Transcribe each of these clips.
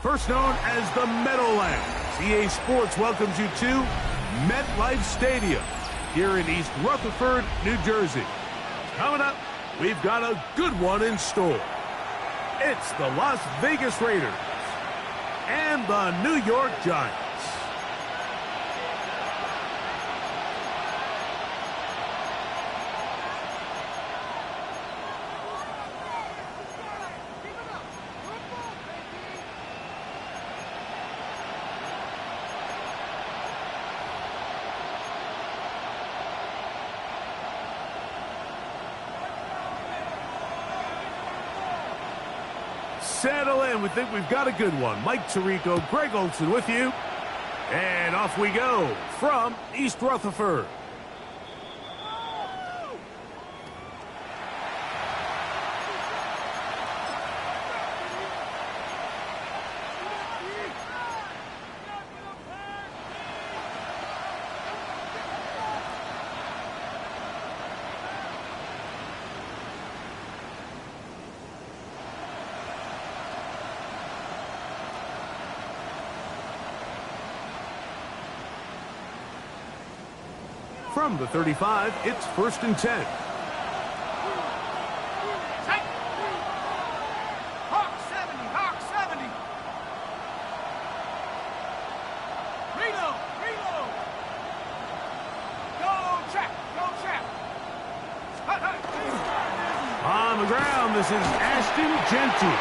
First known as the Meadowlands, EA Sports welcomes you to MetLife Stadium here in East Rutherford, New Jersey. Coming up, we've got a good one in store. It's the Las Vegas Raiders and the New York Giants. Settle in. We think we've got a good one. Mike Tirico, Greg Olson with you. And off we go from East Rutherford. From the 35, it's 1st and 10. Hawk 70, Hawk 70. Reload, reload. Go trap, go trap. On the ground, this is Ashton Genty.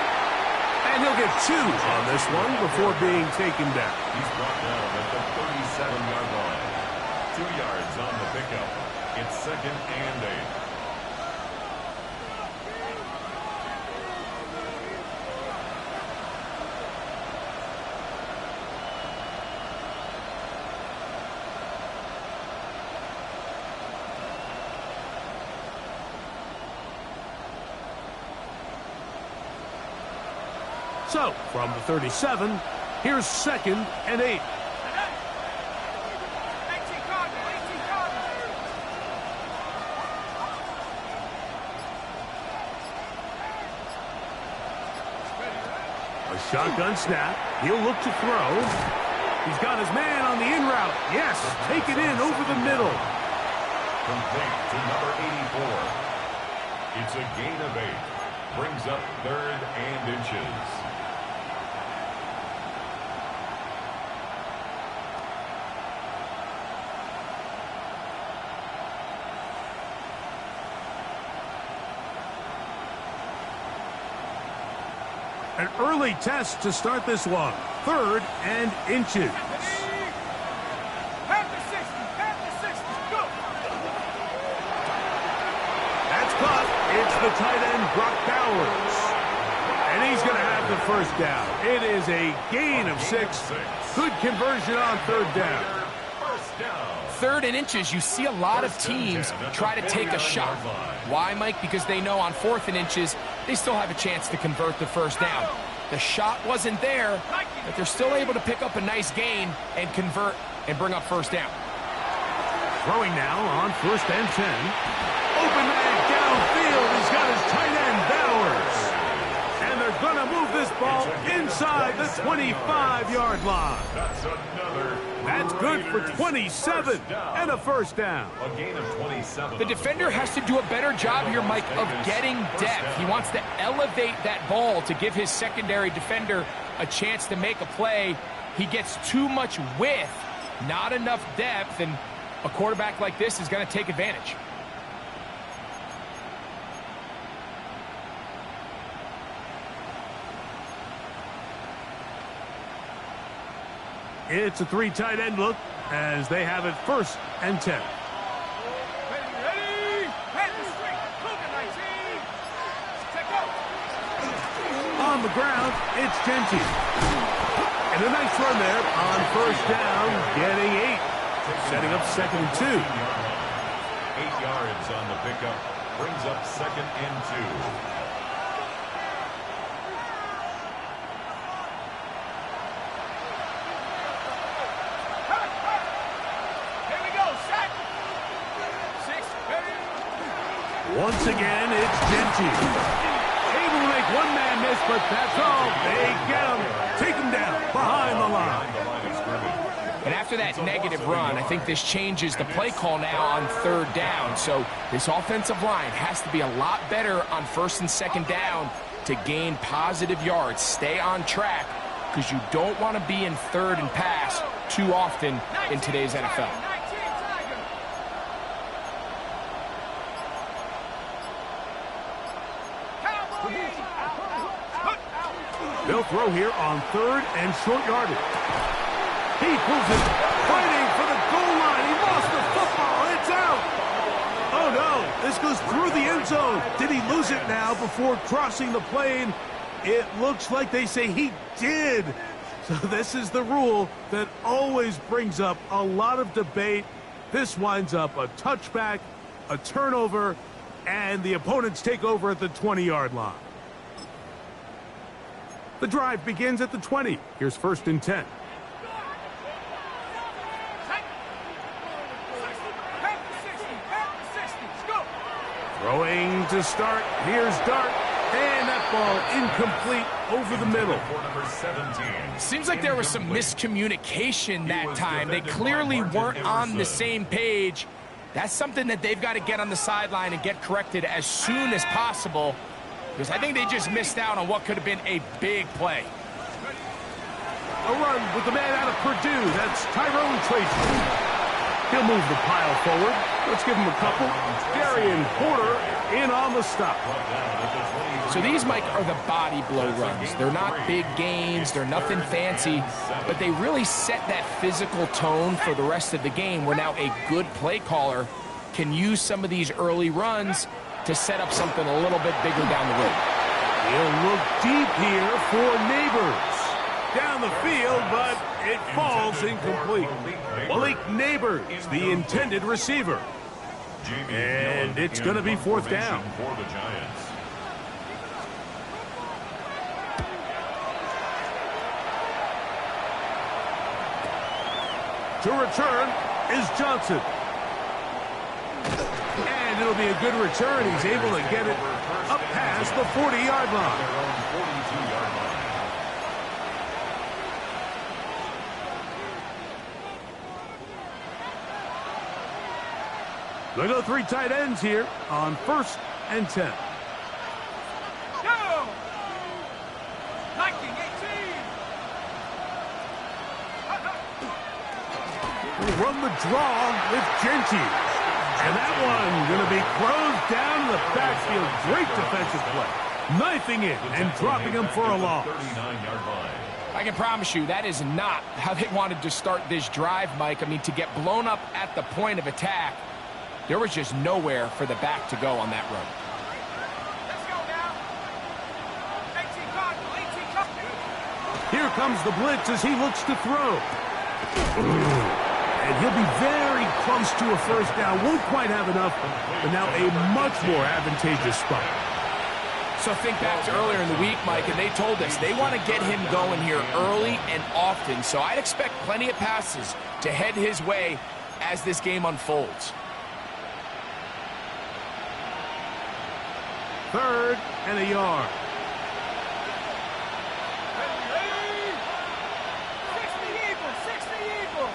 And he'll get 2 on this one before being taken down. He's brought down at the 37-yard line. 2 yards on the pickup. It's 2nd and 8. So, from the 37, here's 2nd and 8. Shotgun snap. He'll look to throw. He's got his man on the in route. Yes, take it in over the middle. Complete to number 84. It's a gain of 8. Brings up 3rd and inches. An early test to start this one. 3rd and inches. Half the 60, half the 60, go! That's caught. It's the tight end, Brock Bowers. And he's going to have the 1st down. It is a gain of 6. Good conversion on 3rd down. 3rd and inches, you see a lot of teams try to take a shot. Why, Mike? Because they know on 4th and inches, they still have a chance to convert the 1st down. The shot wasn't there, but they're still able to pick up a nice gain and convert and bring up 1st down. Throwing now on 1st and 10. Open man downfield. He's got his tight end, Bowers. And they're going to move this ball inside the 25-yard line. That's good for 27 and a 1st down. A gain of 27. The defender has to do a better job here, Mike, of getting depth. He wants to elevate that ball to give his secondary defender a chance to make a play. He gets too much width, not enough depth, and A quarterback like this is going to take advantage. It's a 3 tight end look as they have it 1st and 10. Ready? Head the street. Cougar 19. Check out. On the ground, it's Genty. And a nice run there on 1st down, getting 8. Setting up 2nd and 2. 8 yards on the pickup. Brings up 2nd and 2. Once again, it's Genty. Able to make one man miss, but that's all. They get him. Take him down behind the line. And after that negative run, I think this changes the play call now on 3rd down. So this offensive line has to be a lot better on 1st and 2nd down to gain positive yards. Stay on track because you don't want to be in 3rd and pass too often in today's NFL. They'll throw here on 3rd and short yardage. He pulls it, fighting for the goal line. He lost the football. It's out. Oh, no. This goes through the end zone. Did he lose it now before crossing the plane? It looks like they say he did. So this is the rule that always brings up a lot of debate. This winds up a touchback, a turnover, and the opponents take over at the 20-yard line. The drive begins at the 20. Here's 1st and 10. Throwing to start. Here's Dart. And that ball incomplete over the middle. Seems like there was some miscommunication that time. They clearly weren't on the same page. That's something that they've got to get on the sideline and get corrected as soon as possible. Because I think they just missed out on what could have been a big play. A run with the man out of Purdue. That's Tyrone Tracy. He'll move the pile forward. Let's give him a couple. Darian Porter in on the stop. So these, Mike, are the body blow runs. They're not big gains. They're nothing fancy. But they really set that physical tone for the rest of the game where now a good play caller can use some of these early runs to set up something a little bit bigger down the road. He'll look deep here for Neighbors. Down the field, but it falls incomplete. Malik Neighbors, the intended receiver. And it's going to be 4th down. For the Giants. To return is Johnson. And it'll be a good return. He's able to get it up past the 40-yard line. They go 3 tight ends here on 1st and 10. Go! 19, 18. We'll run the draw with Genty. And that one going to be closed down in the backfield. Great defensive play. Knifing in and dropping him for a loss. I can promise you that is not how they wanted to start this drive, Mike. I mean, to get blown up at the point of attack, there was just nowhere for the back to go on that run. Let's go now. 18 Cardinal, 18 Cardinal. Here comes the blitz as he looks to throw. And he'll be very close to a 1st down. Won't quite have enough, but now a much more advantageous spot. So think back to earlier in the week, Mike, and they told us they want to get him going here early and often. So I'd expect plenty of passes to head his way as this game unfolds. 3rd and a yard. 60 Eagles, 60 Eagles.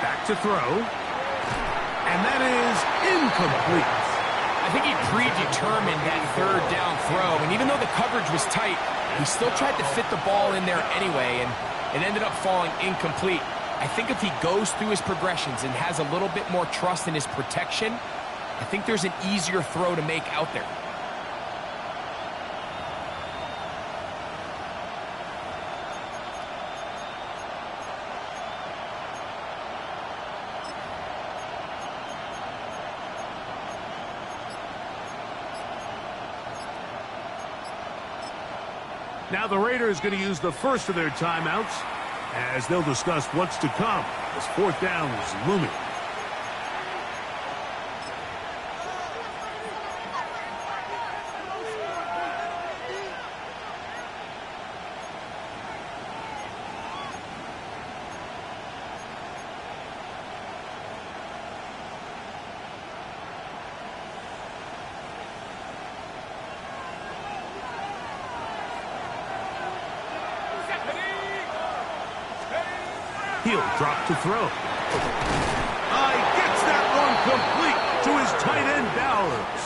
Back to throw. And that is incomplete. I think he predetermined that 3rd down throw, and even though the coverage was tight, he still tried to fit the ball in there anyway, and it ended up falling incomplete. I think if he goes through his progressions and has a little bit more trust in his protection, I think there's an easier throw to make out there. Now the Raiders going to use the first of their timeouts as they'll discuss what's to come as fourth down is looming. He'll drop to throw. Gets that one complete to his tight end Bowers.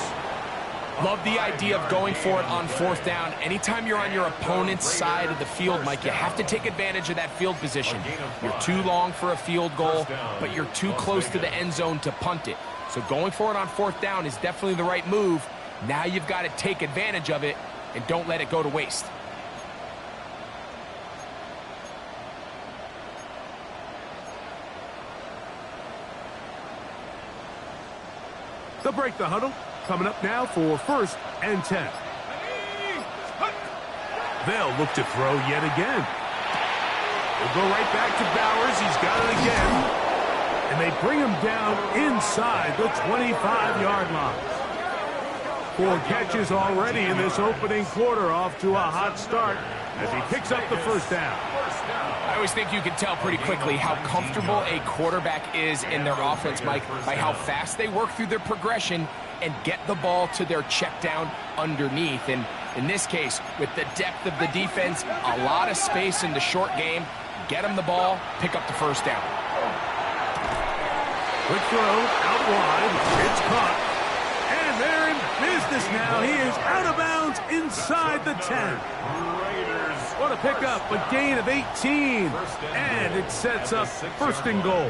Love the idea of going for it on fourth down. Anytime you're on your opponent's side of the field, Mike, you have to take advantage of that field position. You're too long for a field goal, but you're too close to the end zone to punt it. So going for it on fourth down is definitely the right move. Now you've got to take advantage of it and don't let it go to waste. They'll break the huddle. Coming up now for 1st and 10. They'll look to throw yet again. They'll go right back to Bowers. He's got it again. And they bring him down inside the 25-yard line. 4 catches already in this opening quarter, off to a hot start as he picks up the first down. I always think you can tell pretty quickly how comfortable a quarterback is in their offense, Mike, by how fast they work through their progression and get the ball to their check down underneath. And in this case, with the depth of the defense, a lot of space in the short game, get them the ball, pick up the first down. Quick throw, out wide, it's caught. And they're in business now. He is out of bounds inside the 10. What a pickup, a gain of 18. And it sets up 1st and goal.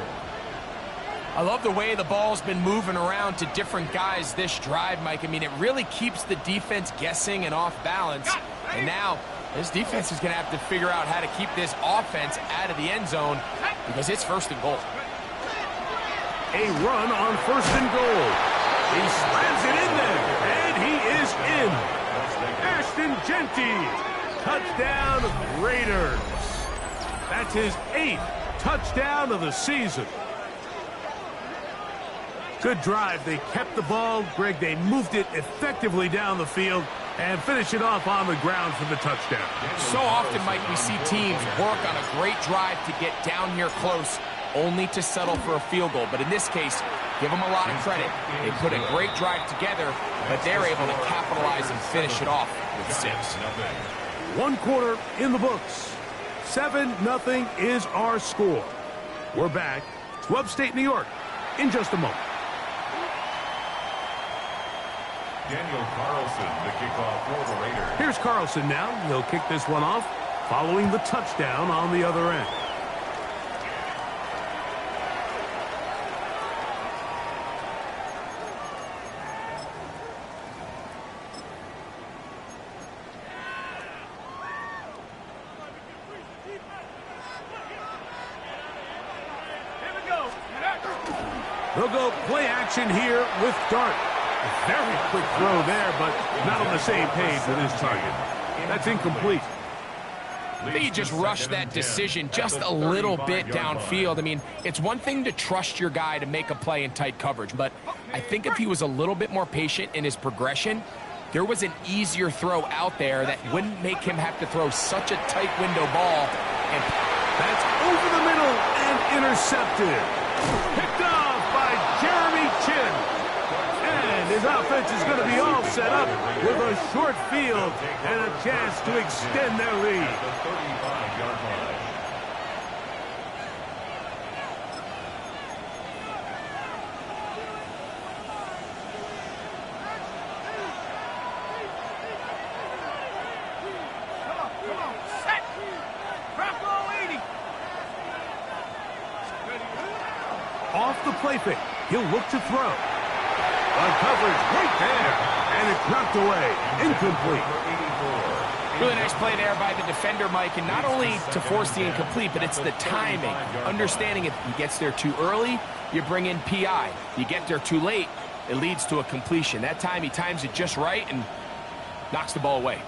I love the way the ball's been moving around to different guys this drive, Mike. I mean, it really keeps the defense guessing and off balance. And now this defense is going to have to figure out how to keep this offense out of the end zone because it's 1st and goal. A run on 1st and goal. He slams it in there, and he is in. Ashton Genty. Touchdown, Raiders. That's his 8th touchdown of the season. Good drive. They kept the ball. Greg, they moved it effectively down the field and finish it off on the ground for the touchdown. So often, Mike, we see teams work on a great drive to get down here close, only to settle for a field goal. But in this case, give them a lot of credit. They put a great drive together, but they're able to capitalize and finish it off with 6. 1 quarter in the books. 7-0 is our score. We're back to upstate New York in just a moment. Daniel Carlson, the kickoff for the Raiders. Here's Carlson now. He'll kick this one off following the touchdown on the other end. They'll go play action here with Dart. A very quick throw there, but not on the same page with his target. That's incomplete. I think he just rushed that decision just a little bit downfield. I mean, it's one thing to trust your guy to make a play in tight coverage, but I think if he was a little bit more patient in his progression, there was an easier throw out there that wouldn't make him have to throw such a tight window ball. And that's over the middle and intercepted. Picked off by Jeremy Chin. And his offense is going to be all set up with a short field and a chance to extend their lead. The 35-yard line. off the play fake. He'll look to throw. The coverage right there. And it's knocked away. Incomplete. Really nice play there by the defender, Mike, and not only to force the incomplete, but it's the timing. Understanding if he gets there too early, you bring in PI. You get there too late, it leads to a completion. That time he times it just right and knocks the ball away.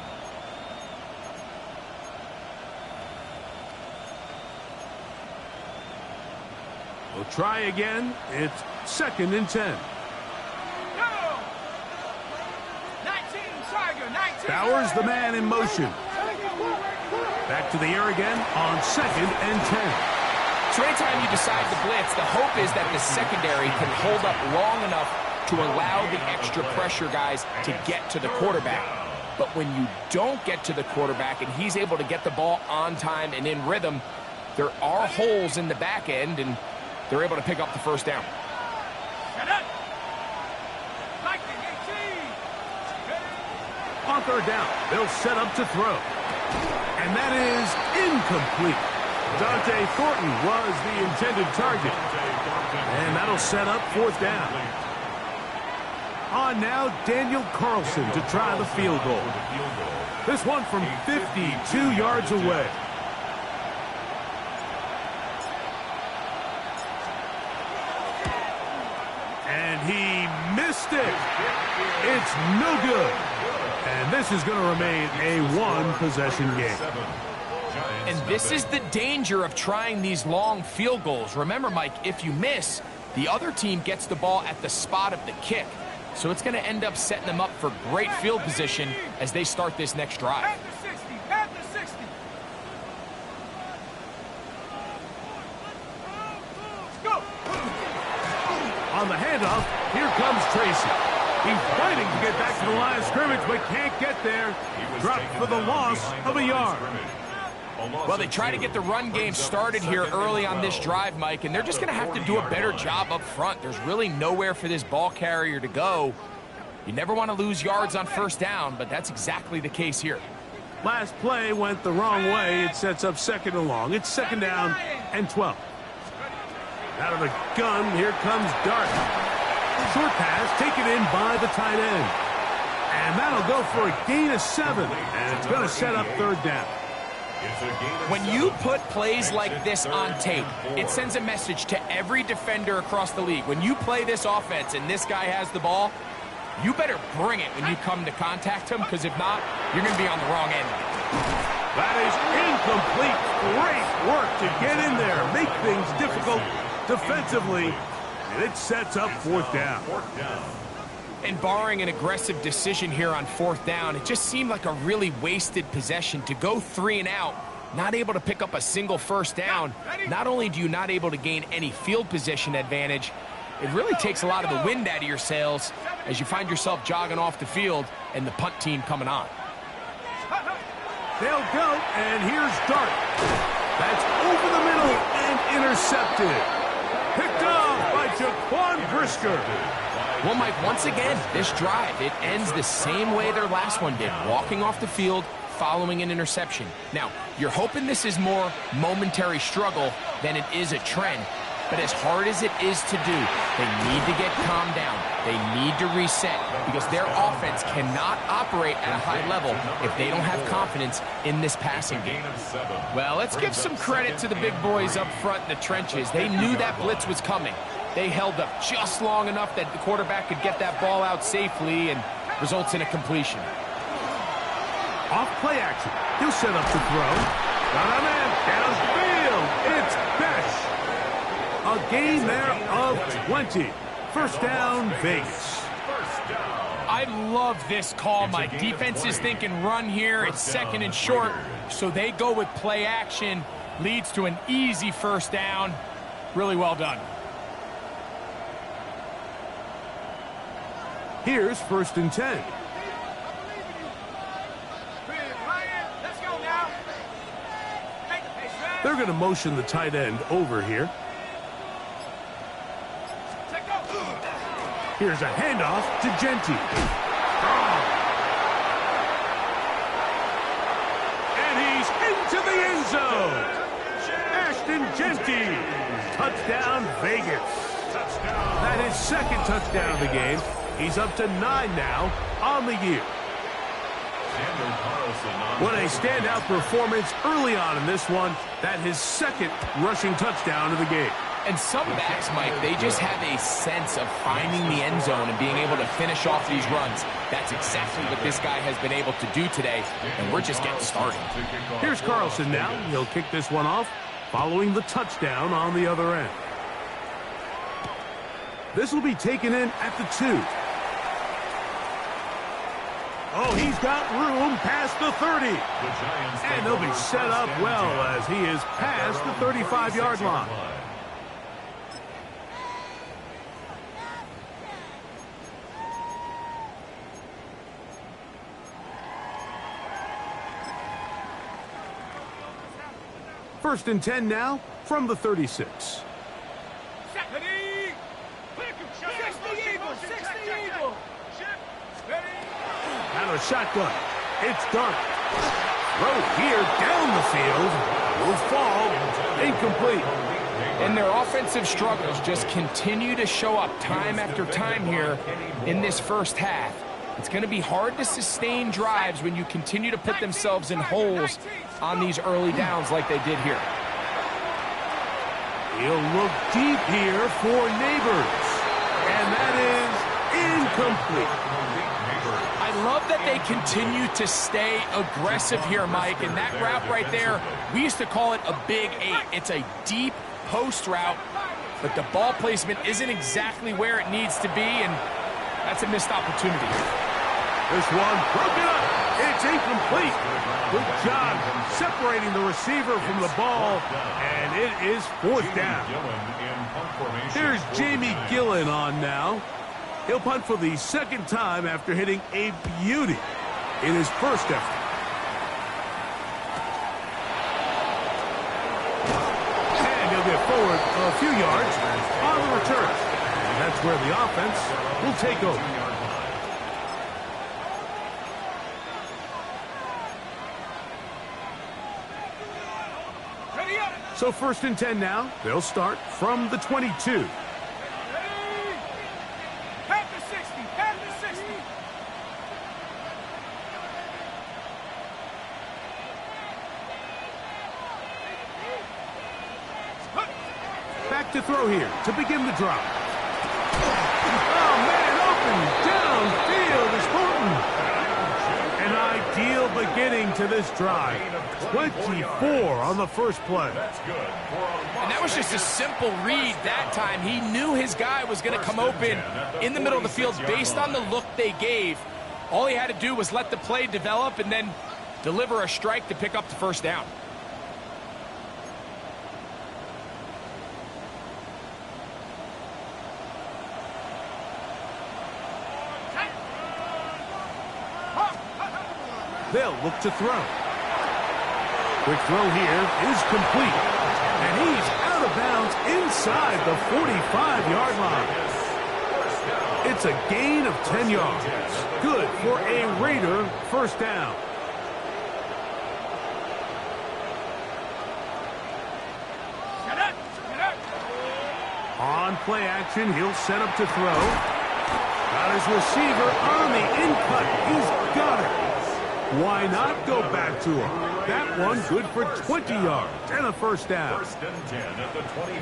We'll try again. It's 2nd and 10. Bowers the man in motion. Back to the air again on 2nd and 10. So anytime you decide to blitz, the hope is that the secondary can hold up long enough to allow the extra pressure guys to get to the quarterback. But when you don't get to the quarterback and he's able to get the ball on time and in rhythm, there are holes in the back end, and they're able to pick up the first down. On 3rd down, they'll set up to throw. And that is incomplete. Dante Thornton was the intended target. And that'll set up 4th down. On now, Daniel Carlson to try the field goal. This one from 52 yards away. And he missed it. It's no good. And this is going to remain a one-possession game. And this is the danger of trying these long field goals. Remember, Mike, if you miss, the other team gets the ball at the spot of the kick. So it's going to end up setting them up for great field position as they start this next drive. At the 60. Go. On the handoff, here comes Tracy. He's fighting to get back to the line of scrimmage, but can't get there. Dropped for the loss of a yard. Well, they try to get the run game started here early on this drive, Mike, and they're just going to have to do a better job up front. There's really nowhere for this ball carrier to go. You never want to lose yards on 1st down, but that's exactly the case here. Last play went the wrong way. It sets up 2nd and long. It's 2nd down and 12. Out of the gun, here comes Dart. Short pass taken in by the tight end. And that'll go for a gain of 7. And it's going to set up 3rd down. When you put plays like this on tape, it sends a message to every defender across the league. When you play this offense and this guy has the ball, you better bring it when you come to contact him, because if not, you're going to be on the wrong end. That is incomplete. Great work to get in there, make things difficult defensively, and it sets up 4th down. And barring an aggressive decision here on 4th down, it just seemed like a really wasted possession to go 3 and out, not able to pick up a single 1st down. Not only do you not able to gain any field position advantage, it really takes a lot of the wind out of your sails as you find yourself jogging off the field and the punt team coming on. They'll go, and here's Dart. That's over the middle and intercepted. Picked off by Jaquan Brisker. Well, Mike, once again, this drive, it ends the same way their last one did, walking off the field, following an interception. Now, you're hoping this is more momentary struggle than it is a trend, but as hard as it is to do, they need to get calmed down. They need to reset, because their offense cannot operate at a high level if they don't have confidence in this passing game. Well, let's give some credit to the big boys up front in the trenches. They knew that blitz was coming. They held up just long enough that the quarterback could get that ball out safely, and results in a completion. Off play action. He'll set up to throw. Got a man downfield. It's Besh. A gain there of 20. 1st down, Vegas. I love this call, Mike. Defense is thinking run here. It's 2nd and short, so they go with play action. Leads to an easy 1st down. Really well done. Here's 1st and 10. They're going to motion the tight end over here. Here's a handoff to Genty. And he's into the end zone. Ashton Genty. Touchdown, Vegas. That is second touchdown of the game. He's up to 9 now on the year. What a standout performance early on in this one. That his second rushing touchdown of the game. And some backs, Mike, they just have a sense of finding the end zone and being able to finish off these runs. That's exactly what this guy has been able to do today, and we're just getting started. Here's Carlson now. He'll kick this one off, following the touchdown on the other end. This will be taken in at the 2. Oh, he's got room past the 30. And they'll be set up well as he is past the 35-yard line. First and 10 now from the 36. Out of shotgun. It's Dark. Throw here down the field. Will fall. Incomplete. And their offensive struggles just continue to show up time after time here in this first half. It's going to be hard to sustain drives when you continue to put themselves in holes on these early downs like they did here. He'll look deep here for Neighbors. And that is incomplete. I love that they continue to stay aggressive here, Mike. And that route right there, we used to call it a big 8. It's a deep post route, but the ball placement isn't exactly where it needs to be, and that's a missed opportunity. This one broken up. It's incomplete. Good job separating the receiver from the ball, and it is 4th down. Here's Jamie Gillen on now. He'll punt for the second time after hitting a beauty in his first effort. And he'll get forward a few yards on the return. And that's where the offense will take over. So first and 10 now. They'll start from the 22. Back to throw here to begin the drive. Oh, man, open downfield is Thornton. An ideal beginning to this drive. 24 on the first play. And that was just a simple read that time. He knew his guy was going to come open in the middle of the field based on the look they gave. All he had to do was let the play develop and then deliver a strike to pick up the first down. They'll look to throw. Quick throw here is complete. And he's out of bounds inside the 45-yard line. It's a gain of 10 yards. Good for a Raider first down. On play action, he'll set up to throw. Got his receiver on the in-cut. He's got it. Why not go back to him? That one good for 20 yards and a first down.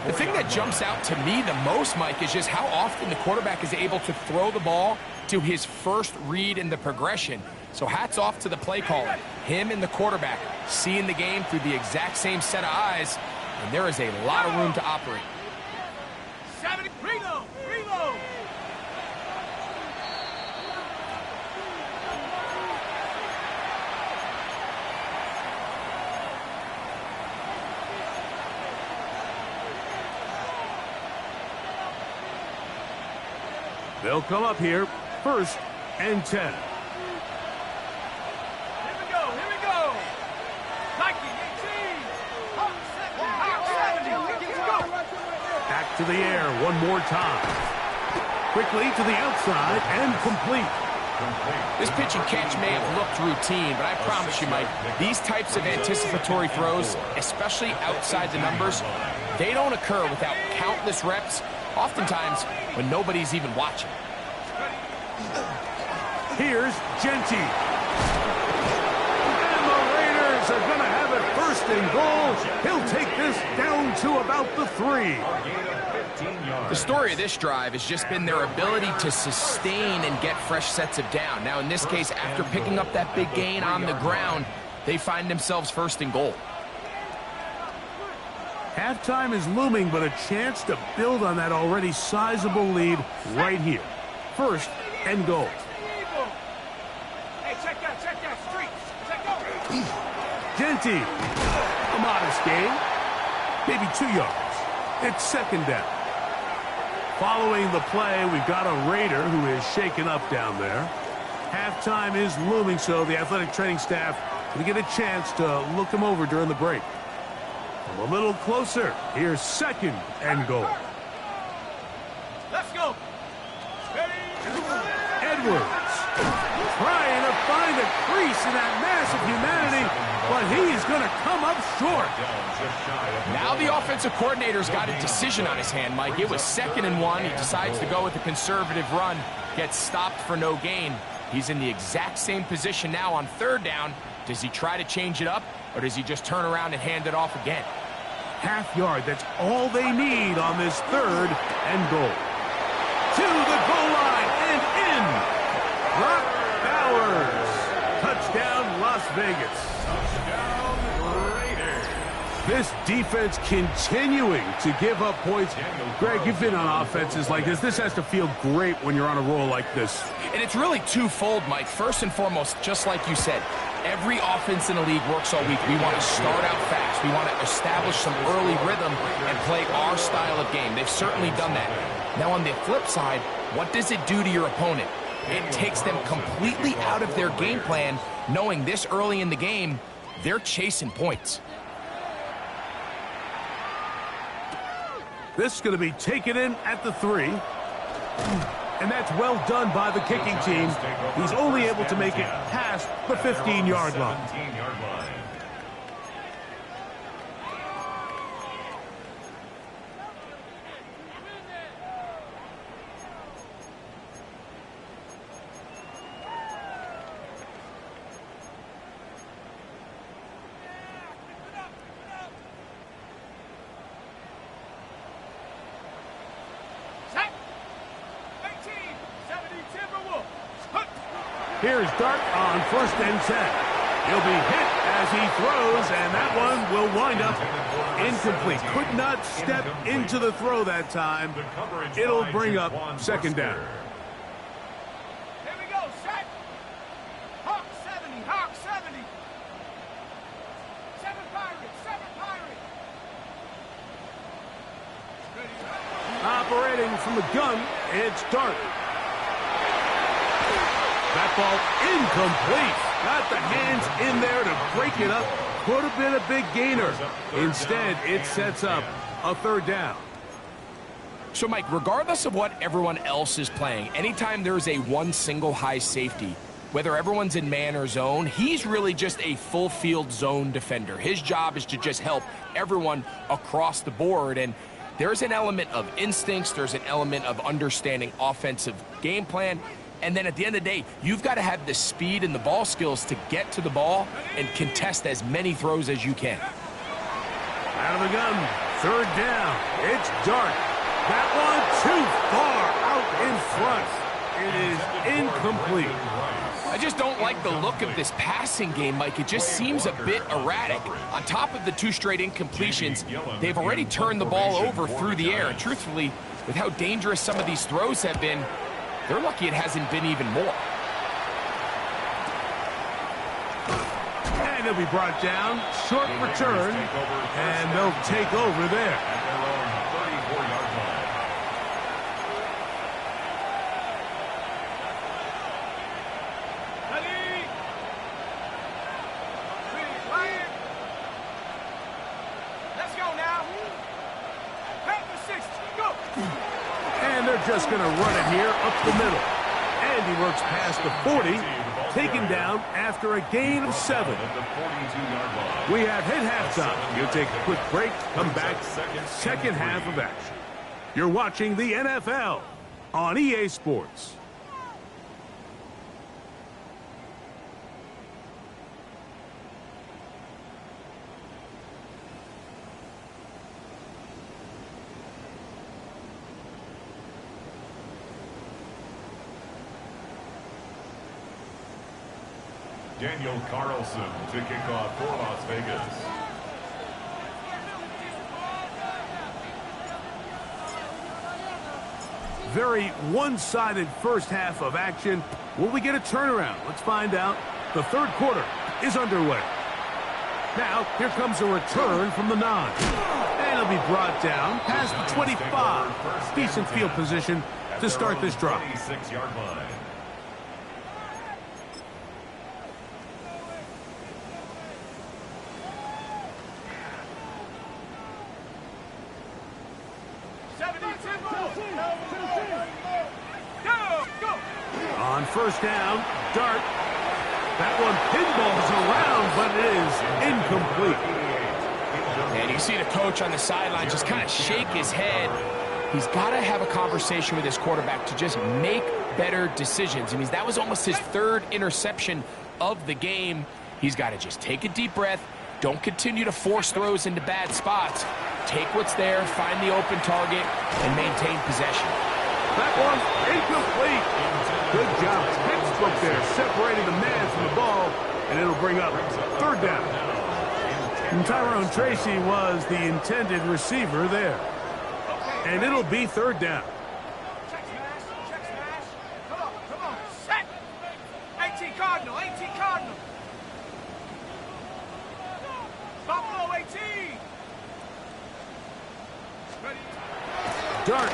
The thing that jumps out to me the most, Mike, is just how often the quarterback is able to throw the ball to his first read in the progression. So hats off to the play caller. Him and the quarterback seeing the game through the exact same set of eyes, and there is a lot of room to operate. Reload! They'll come up here, 1st and 10. Here we go. Nike 18. Back to the air one more time. Quickly to the outside and complete. This pitch and catch may have looked routine, but I promise you, Mike, these types of anticipatory throws, especially outside the numbers, they don't occur without countless reps oftentimes when nobody's even watching. Here's Genty. And the Raiders are going to have it first and goal. He'll take this down to about the 3. The story of this drive has just been their ability to sustain and get fresh sets of down. Now, in this case, after picking up that big gain on the ground, they find themselves first and goal. Halftime is looming, but a chance to build on that already sizable lead right here. First and goal. Hey, check that street. Check out. Genty. A modest gain. Maybe 2 yards. It's second down. Following the play, we've got a Raider who is shaken up down there. Halftime is looming, so the athletic training staff will get a chance to look him over during the break. From a little closer, here's second and goal. Let's go. Edwards trying to find a crease in that mass of humanity, but he's going to come up short. Now the offensive coordinator's got a decision on his hand, Mike. It was 2nd and 1. He decides to go with a conservative run, gets stopped for no gain. He's in the exact same position now on 3rd down. Does he try to change it up, or does he just turn around and hand it off again? Half yard, that's all they need on this 3rd and goal. To the goal line and in. Brock Bowers. Touchdown, Las Vegas. This defense continuing to give up points. Greg, you've been on offenses like this. This has to feel great when you're on a roll like this. And it's really twofold, Mike. First and foremost, just like you said, every offense in the league works all week. We want to start out fast. We want to establish some early rhythm and play our style of game. They've certainly done that. Now, on the flip side, what does it do to your opponent? It takes them completely out of their game plan, knowing this early in the game, they're chasing points. This is going to be taken in at the 3. And that's well done by the kicking team. He's only able to make it past the 15-yard line. Here's Dart on 1st and 10. He'll be hit as he throws, and that one will wind up incomplete. Could not step into the throw that time. It'll bring up 2nd down. Here we go, set. Hawk 70, Hawk 70. 7 Pirates, 7 Pirates. Operating from the gun, it's Dart. That ball incomplete. Got the hands in there to break it up. Could have been a big gainer. Instead, it sets up a 3rd down. So, Mike, regardless of what everyone else is playing, anytime there's a one single high safety, whether everyone's in man or zone, he's really just a full field zone defender. His job is to just help everyone across the board. And there's an element of instincts. There's an element of understanding offensive game plan. And then at the end of the day, you've got to have the speed and the ball skills to get to the ball and contest as many throws as you can. Out of the gun, 3rd down. It's Dart. That one too far out in front. It is incomplete. I just don't like the look of this passing game, Mike. It just seems a bit erratic. On top of the 2 straight incompletions, they've already turned the ball over through the air. And truthfully, with how dangerous some of these throws have been, they're lucky it hasn't been even more. And he'll be brought down. Short return. And they'll take over there. Let's go now. Back to 6. Go. And they're just going to run it here up the middle. And he works past the 40, taken down after a gain of 7. We have hit halftime. We'll take a quick break, come back, second half of action. You're watching the NFL on EA Sports. Daniel Carlson to kick off for Las Vegas. Very one-sided first half of action. Will we get a turnaround? Let's find out. The third quarter is underway. Now, here comes a return from the 9. And it'll be brought down past the 25. Decent field position to start this drive. 26-yard line. On first down, Dart. That one pinballs around, but it is incomplete. And you see the coach on the sideline just kind of shake his head. He's got to have a conversation with his quarterback to just make better decisions. I mean, that was almost his third interception of the game. He's got to just take a deep breath. Don't continue to force throws into bad spots. Take what's there, find the open target, and maintain possession. That one's incomplete. Good job. Textbook there, separating the man from the ball, and it'll bring up third down. And Tyrone Tracy was the intended receiver there. And it'll be third down. Check smash. Come on. Set. 18 Cardinal. Buffalo 18. Ready. Dart.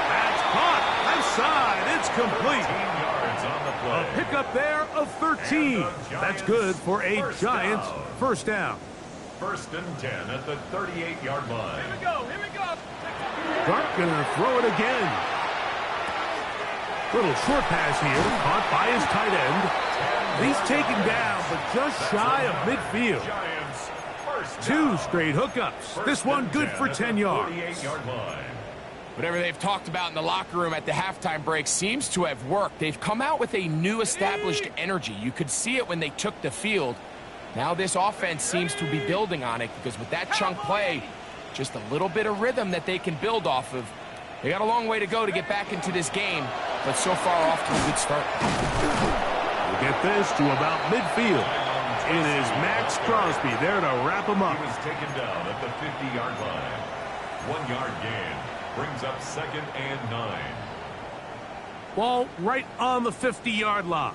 That's caught. Left side. It's complete. 18 yards on the play. A pickup there of 13. That's good for a Giants first down. First and 10 at the 38-yard line. Here we go. Dart gonna throw it again. Little short pass here, caught by his tight end. He's taken down, but just shy of midfield. Giants first Two down. straight hookups. This one good for 10 yards. 48-yard line. Whatever they've talked about in the locker room at the halftime break seems to have worked. They've come out with a new established energy. You could see it when they took the field. Now this offense seems to be building on it because with that chunk play, just a little bit of rhythm that they can build off of. They got a long way to go to get back into this game, but so far off to a good start. We'll get this to about midfield. It is Max Crosby there to wrap him up. He was taken down at the 50-yard line. 1 yard gain brings up second and 9. Ball right on the 50-yard line.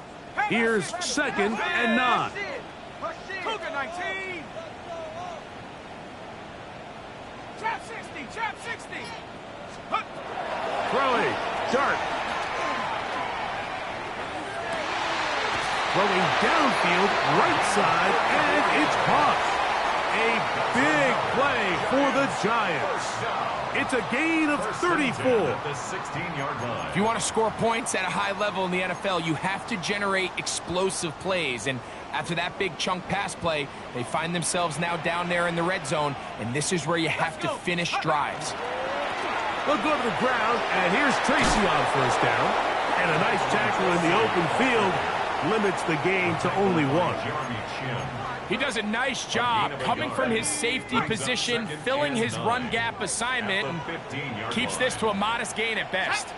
Here's second and 9. Cougar 19. Trap 60. Throwing. Dart. Throwing downfield, right side, and it's caught. A big play for the Giants. It's a gain of 34. At the 16-yard line. If you want to score points at a high level in the NFL, you have to generate explosive plays. And after that big chunk pass play, they find themselves now down there in the red zone, and this is where you have to finish drives. They'll go to the ground, and here's Tracy on first down. And a nice tackle in the open field limits the gain to only 1. Jeremy Chin. He does a nice job coming from his safety position, filling his run gap assignment, and keeps this to a modest gain at best.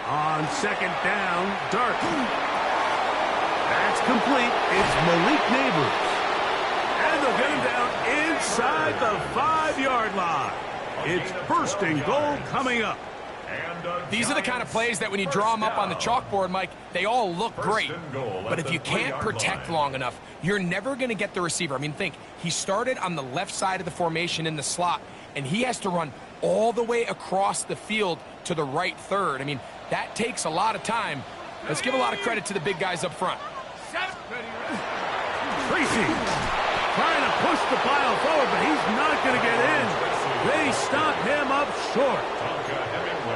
On second down, Dart. That's complete. It's Malik Neighbors. And they'll get him down inside the 5-yard line. It's first and goal coming up. These are the kind of plays that when you draw them up on the chalkboard, Mike, they all look great. But if you can't protect long enough, you're never going to get the receiver. I mean, think, he started on the left side of the formation in the slot, and he has to run all the way across the field to the right third. I mean, that takes a lot of time. Let's give a lot of credit to the big guys up front. Tracy trying to push the pile forward, but he's not going to get in. They stop him up short.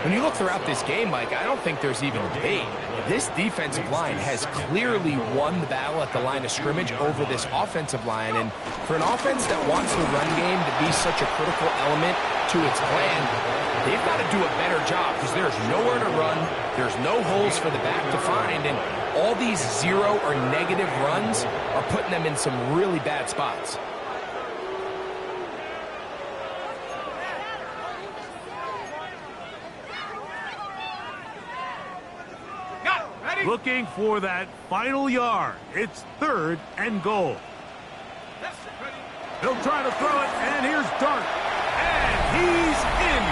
When you look throughout this game, Mike, I don't think there's even debate. This defensive line has clearly won the battle at the line of scrimmage over this offensive line. And for an offense that wants the run game to be such a critical element to its plan, they've got to do a better job because there's nowhere to run, there's no holes for the back to find, and all these zero or negative runs are putting them in some really bad spots. Looking for that final yard. It's 3rd and goal. He'll try to throw it, and here's Dart. And he's in.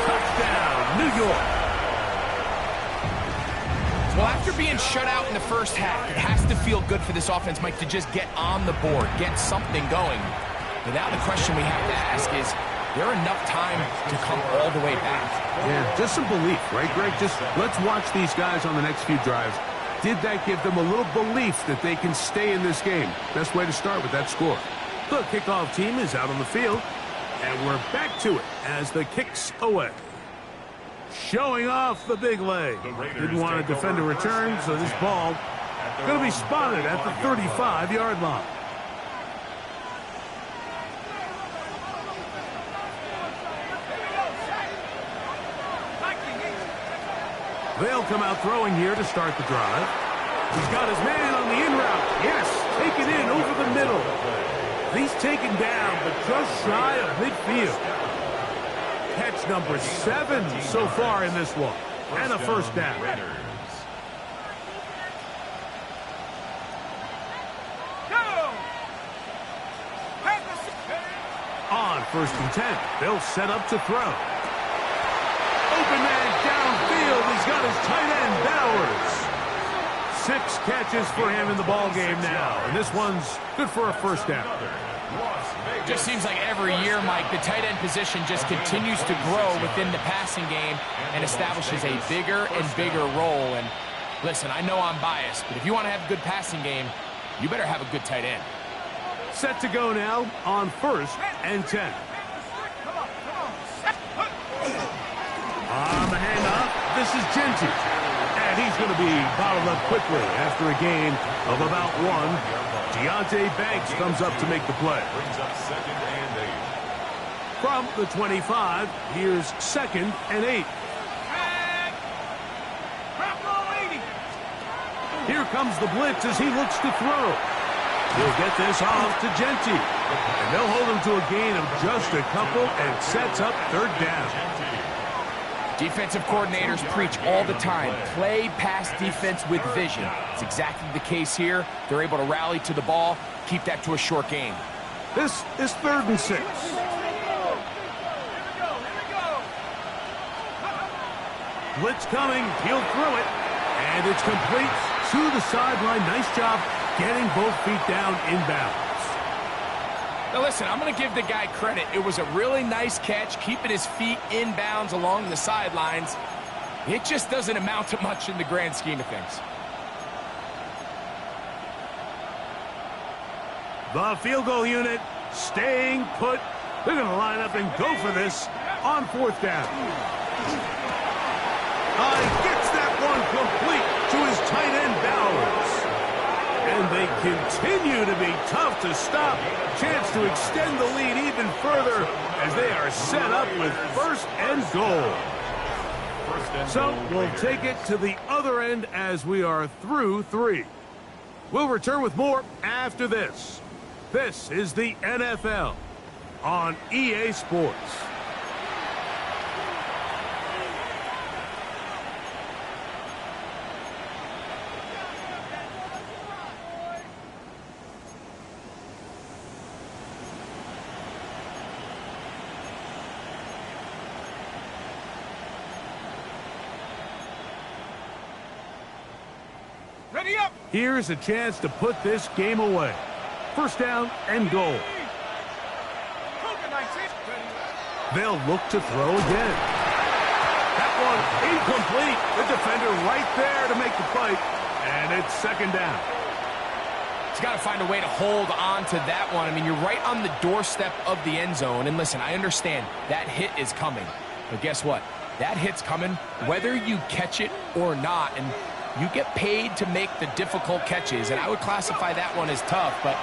Touchdown, New York. Well, after being shut out in the first half, it has to feel good for this offense, Mike, to just get on the board, get something going. But now the question we have to ask is there enough time to come all the way back? Yeah, just some belief, right, Greg? Just let's watch these guys on the next few drives. Did that give them a little belief that they can stay in this game? Best way to start with that score. The kickoff team is out on the field, and we're back to it as the kick's away. Showing off the big leg. Didn't want to defend a return, so this ball going to be spotted at the 35-yard line. They'll come out throwing here to start the drive. He's got his man on the in route. Yes, take it in over the middle. He's taken down, but just shy of midfield. Catch number 7 so far in this one. And a first down. On 1st and 10, they'll set up to throw. Open man downfield. He's got his tight end, Bowers. 6 catches for him in the ball game now. And this one's good for a first down. Just seems like every year, Mike, the tight end position just continues to grow within the passing game and establishes a bigger and bigger role. And listen, I know I'm biased, but if you want to have a good passing game, you better have a good tight end. Set to go now on 1st and 10. On the handoff, this is Genty. And he's going to be bottled up quickly after a gain of about 1. Deontay Banks comes up to make the play. Brings up 2nd and 8. From the 25, here's 2nd and 8. Here comes the blitz as he looks to throw. He'll get this off to Genty. And they'll hold him to a gain of just a couple and sets up 3rd down. Defensive coordinators preach all the time, play pass defense with vision. It's exactly the case here. They're able to rally to the ball, keep that to a short gain. This is 3rd and 6. Blitz coming, he'll throw it, and it's complete to the sideline. Nice job getting both feet down inbounds. Now listen, I'm going to give the guy credit. It was a really nice catch, keeping his feet inbounds along the sidelines. It just doesn't amount to much in the grand scheme of things. The field goal unit staying put. They're going to line up and go for this on 4th down. Gets that one complete to his tight end, Bowers. And they continue to be tough to stop. Chance to extend the lead even further as they are set up with 1st and goal. So we'll take it to the other end as we are through 3. We'll return with more after this. This is the NFL on EA Sports. Ready up. Here's a chance to put this game away. 1st down and goal. They'll look to throw again. That one incomplete. The defender right there to make the play. And it's 2nd down. He's got to find a way to hold on to that one. I mean, you're right on the doorstep of the end zone. And listen, I understand that hit is coming. But guess what? That hit's coming whether you catch it or not, and you get paid to make the difficult catches, and I would classify that one as tough, but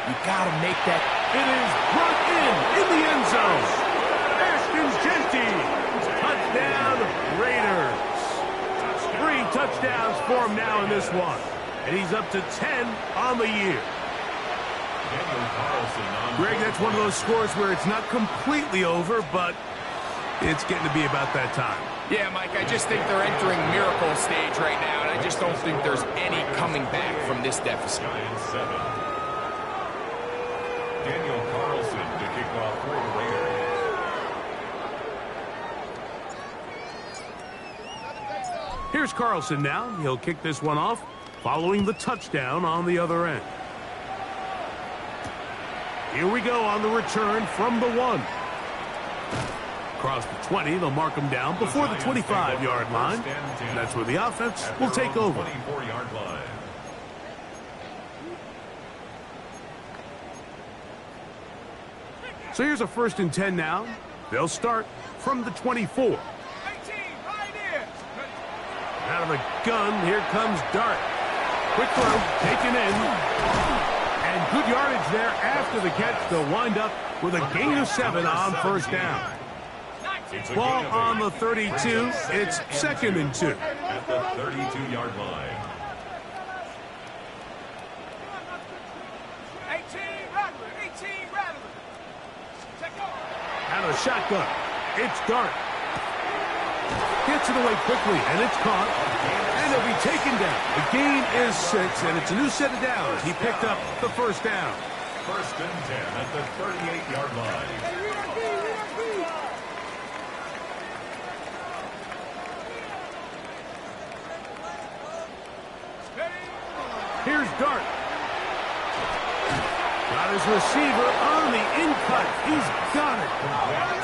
you got to make that. It is brought in the end zone. Ashton Genty, touchdown Raiders. 3 touchdowns for him now in this one, and he's up to 10 on the year. Greg, that's one of those scores where it's not completely over, but it's getting to be about that time. Yeah, Mike, I just think they're entering miracle stage right now, and I just don't think there's any coming back from this deficit. Daniel Carlson to kick off for the Raiders. Here's Carlson now. He'll kick this one off following the touchdown on the other end. Here we go on the return from the 1. Across the 20, they'll mark him down before the 25-yard line. And that's where the offense will take over. 24-yard line. So here's a 1st and 10 now. They'll start from the 24. 18, right here. Out of the gun, here comes Dart. Quick throw, taken in. And good yardage there after the catch. They'll wind up with a gain of 7 on 1st down. Ball on the 32. It's 2nd and 2. At the 32-yard line. 18, Rattler. 18, Rattler. Take off. Out of the shotgun. It's Dart. Gets it away quickly, and it's caught. And it'll be taken down. The gain is 6, and it's a new set of downs. He picked up the 1st down. 1st and 10 at the 38-yard line. Here's Dart. Got his receiver on the in-cut. He's got it.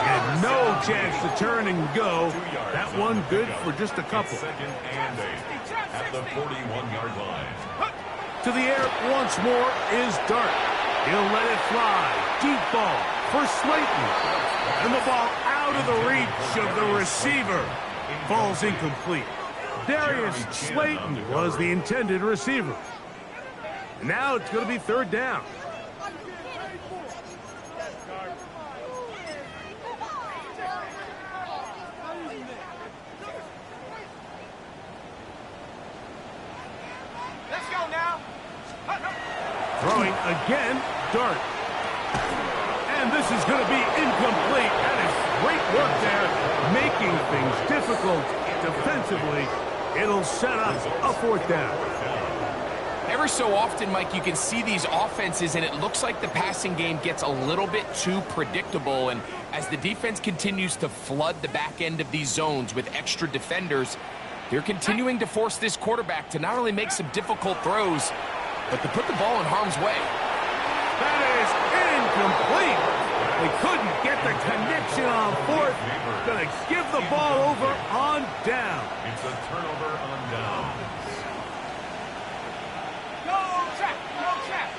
And no chance to turn and go. That one good for just a couple. 2nd and 8 at the 41-yard line. To the air once more is Dart. He'll let it fly. Deep ball for Slayton. And the ball out of the reach of the receiver. Falls incomplete. Darius Slayton was the intended receiver. Now it's going to be 3rd down. Let's go now. Throwing again, Dart. And this is going to be incomplete. That is great work there, making things difficult defensively. It'll set up a 4th down. Every so often, Mike, you can see these offenses, and it looks like the passing game gets a little bit too predictable. And as the defense continues to flood the back end of these zones with extra defenders, they're continuing to force this quarterback to not only make some difficult throws, but to put the ball in harm's way. That is incomplete. They couldn't get the connection on 4th. Going to give the ball over on down. It's a turnover on down. No trap. No trap.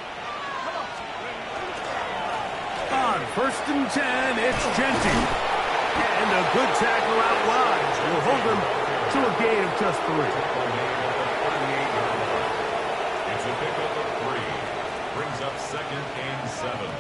On 1st and 10, it's Genty. And a good tackle out wide will hold him to a gain of just 3. It's a pickup of 3. Brings up 2nd and 7.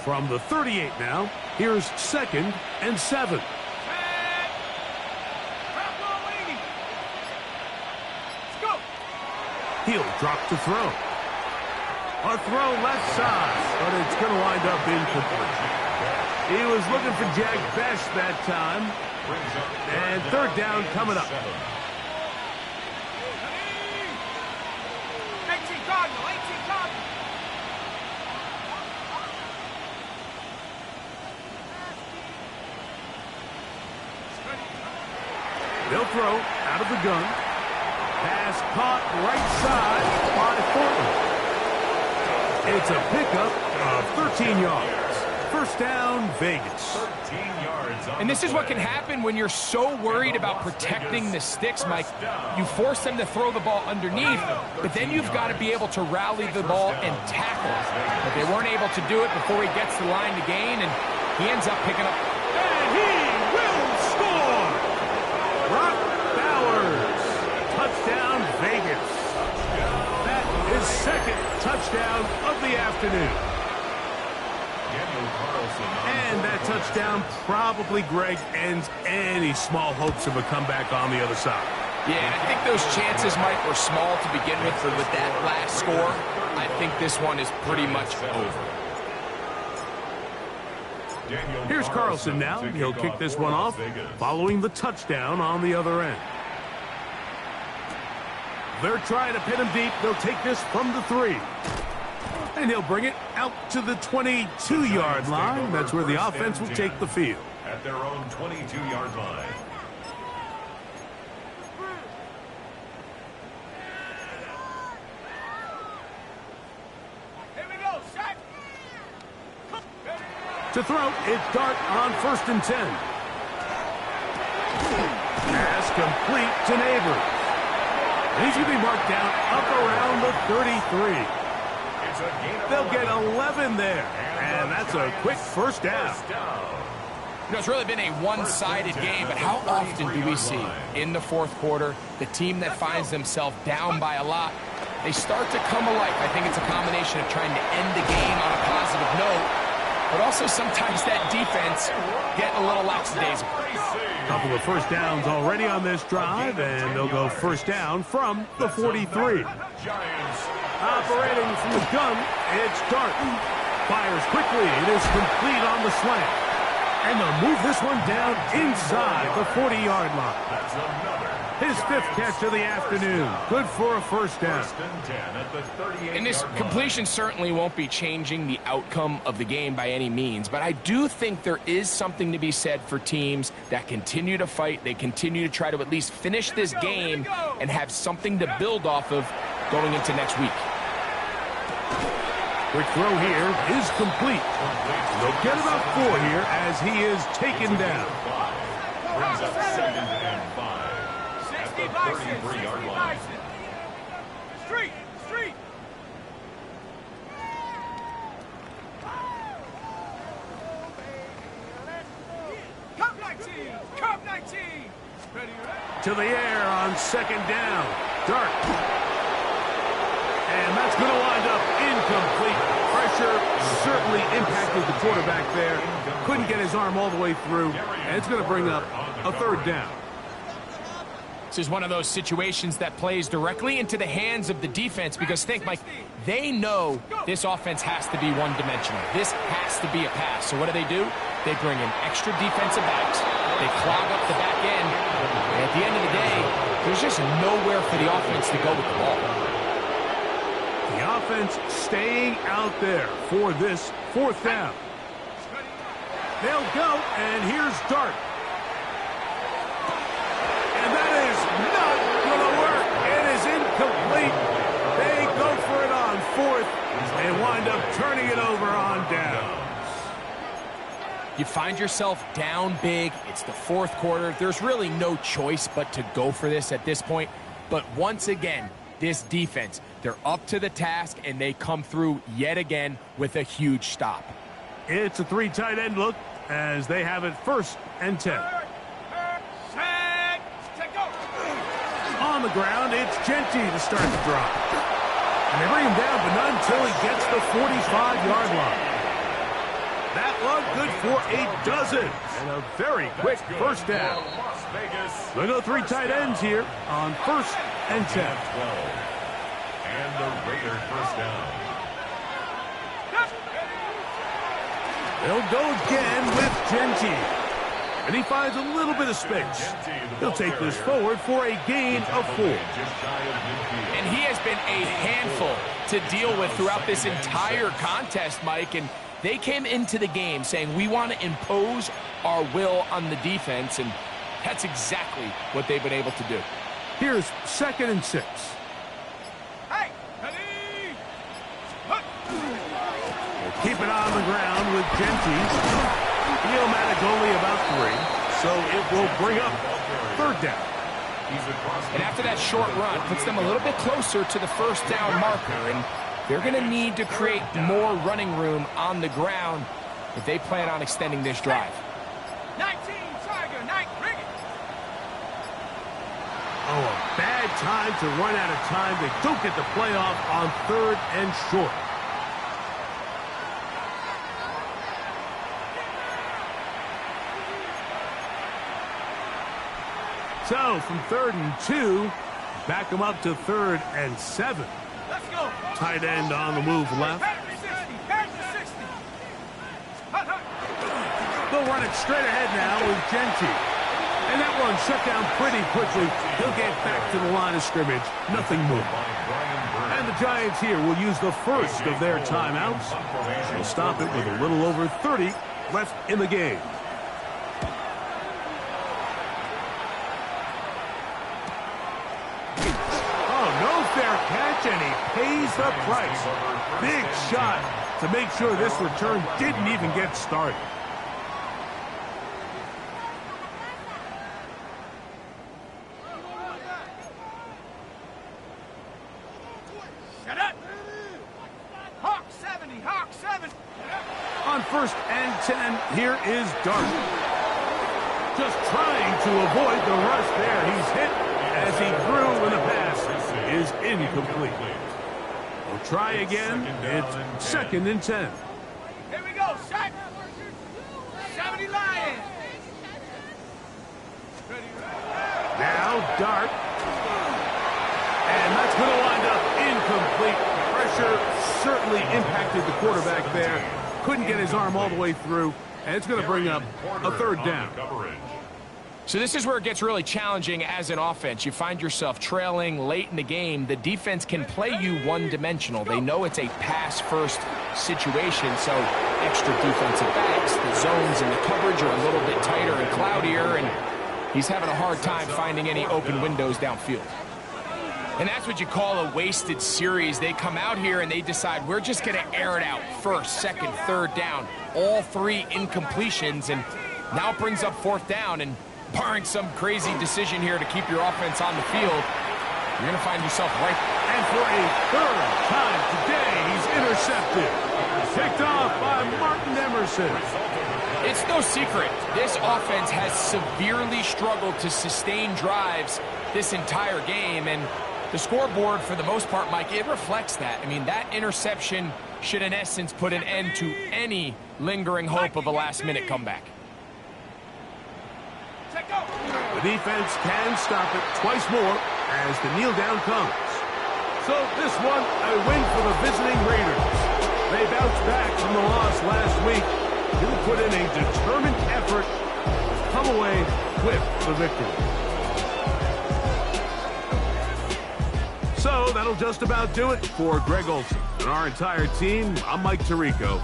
From the 38 now, here's 2nd and 7. He'll drop to throw. A throw left side, but it's going to wind up incomplete. He was looking for Jack Best that time. And 3rd down coming up. 18 Cardinal. 18 Cardinal. They'll throw out of the gun. Pass caught right side by Thornton. It's a pickup of 13 yards. First down, Vegas. 13 yards on And this the is what play. can happen when you're so worried about protecting the sticks, Mike. You force them to throw the ball underneath, but then you've got to be able to rally the ball and tackle. But they weren't able to do it before he gets the line to gain, and he ends up picking up. And he will score! Brock Bowers. Touchdown, Vegas. That is second touchdown of the afternoon. And that touchdown probably, Greg, ends any small hopes of a comeback on the other side. Yeah, I think those chances, Mike, were small to begin with, but with that last score, I think this one is pretty much over. Here's Carlson now. He'll kick this one off following the touchdown on the other end. They're trying to pin him deep. They'll take this from the 3. And he'll bring it out to the 22-yard line. That's where the offense will take the field. At their own 22-yard line. Here we go, set. To throw, it's Dart on 1st and 10. Pass complete to Neighbors. And he's going to be marked down up around the 33. They'll get 11 there, and that's a quick first down. You know, it's really been a one-sided game, but how often do we see in the fourth quarter the team that finds themselves down by a lot, they start to come alive? I think it's a combination of trying to end the game on a positive note, but also sometimes that defense getting a little lackadaisical. A couple of first downs already on this drive, and they'll go first down from the 43. Operating from the gun, it's Dart. Fires quickly. It is complete on the slant. And they'll move this one down inside the 40-yard line. His 5th catch of the afternoon. Good for a first down. And this completion certainly won't be changing the outcome of the game by any means, but I do think there is something to be said for teams that continue to fight. They continue to try to at least finish this game and have something to build off of going into next week. Quick throw here is complete. They'll get about 4 here as he is taken down. Brings up 2nd and 5. 60 bison, 60 bison. Street, street. Cup 19, Cup 19. Ready, To the air on 2nd down. Dart. And that's going to wind up incomplete. Pressure certainly impacted the quarterback there. Couldn't get his arm all the way through. And it's going to bring up a 3rd down. This is one of those situations that plays directly into the hands of the defense because think, Mike, they know this offense has to be one-dimensional. This has to be a pass. So what do? They bring in extra defensive backs. They clog up the back end. And at the end of the day, there's just nowhere for the offense to go with the ball. The offense staying out there for this 4th down. They'll go, and here's Dart. And that is not going to work. It is incomplete. They go for it on 4th and wind up turning it over on down. You find yourself down big. It's the 4th quarter. There's really no choice but to go for this at this point. But once again, this defense, they're up to the task, and they come through yet again with a huge stop. It's a 3 tight end look as they have it 1st and 10. Set, go. On the ground, it's Genty to start the drive. And they bring him down, but not until he gets the 45-yard line. That look good for a dozen. And a very quick first down. They'll go 3 tight ends here on 1st and 10. And the Raiders first down. They'll go again with Genty. And he finds a little bit of space. He'll take this forward for a gain of 4. And he has been a handful to deal with throughout this entire contest, Mike. And they came into the game saying, we want to impose our will on the defense. And that's exactly what they've been able to do. Here's 2nd and 6. Hey, ready. Keep it on the ground with Genty. Neomatic only about 3, so it will bring up 3rd down. And after that short run, puts them a little bit closer to the 1st down marker, and they're going to need to create more running room on the ground if they plan on extending this drive. 19, Tiger, 9, bring it. Oh, a bad time to run out of time. They don't get the playoff on 3rd and short. So, from 3rd and 2, back them up to 3rd and 7. Let's go. Tight end on the move left. Back to 60. Back to 60. Hut, hut. They'll run it straight ahead now with Genty. And that one shut down pretty quickly. He'll get back to the line of scrimmage. Nothing more. And the Giants here will use the first of their timeouts. They'll stop it with a little over 30 left in the game. Catch, and he pays the price. Big shot to make sure this return didn't even get started. Shut up. Hawk 70, Hawk 7. On 1st and 10, here is Dart. Just trying to avoid the rush there. He's hit as he threw, and the pass is incomplete. We'll try again. It's 2nd and 10. Here we go, shot. 70 Lions. Now Dart. And that's going to wind up incomplete. Pressure certainly impacted the quarterback there. Couldn't get his arm all the way through. And it's going to bring up a 3rd down. So this is where it gets really challenging as an offense. You find yourself trailing late in the game. The defense can play you one-dimensional. They know it's a pass-first situation, so extra defensive backs. The zones and the coverage are a little bit tighter and cloudier, and he's having a hard time finding any open windows downfield. And that's what you call a wasted series. They come out here and they decide, we're just going to air it out. 1st, 2nd, 3rd down. All 3 incompletions, and now it brings up 4th down, and barring some crazy decision here to keep your offense on the field, you're going to find yourself right. And for a 3rd time today, he's intercepted. Picked off by Martin Emerson. It's no secret, this offense has severely struggled to sustain drives this entire game, and the scoreboard, for the most part, Mike, it reflects that. I mean, that interception should, in essence, put an end to any lingering hope of a last-minute comeback. The defense can stop it twice more as the kneel down comes. So this one, a win for the visiting Raiders. They bounced back from the loss last week. He'll put in a determined effort to come away with the victory. So that'll just about do it for Greg Olson and our entire team. I'm Mike Tirico.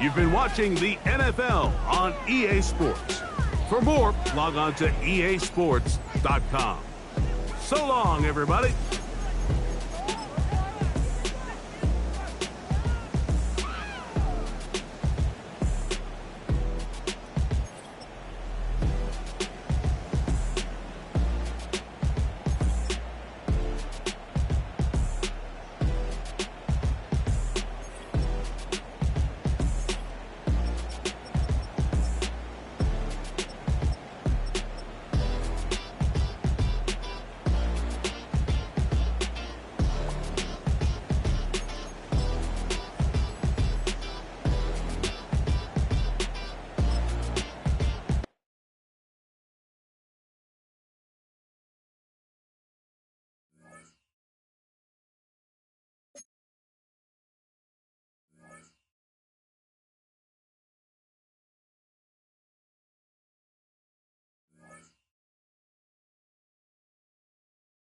You've been watching the NFL on EA Sports. For more, log on to easports.com. So long, everybody.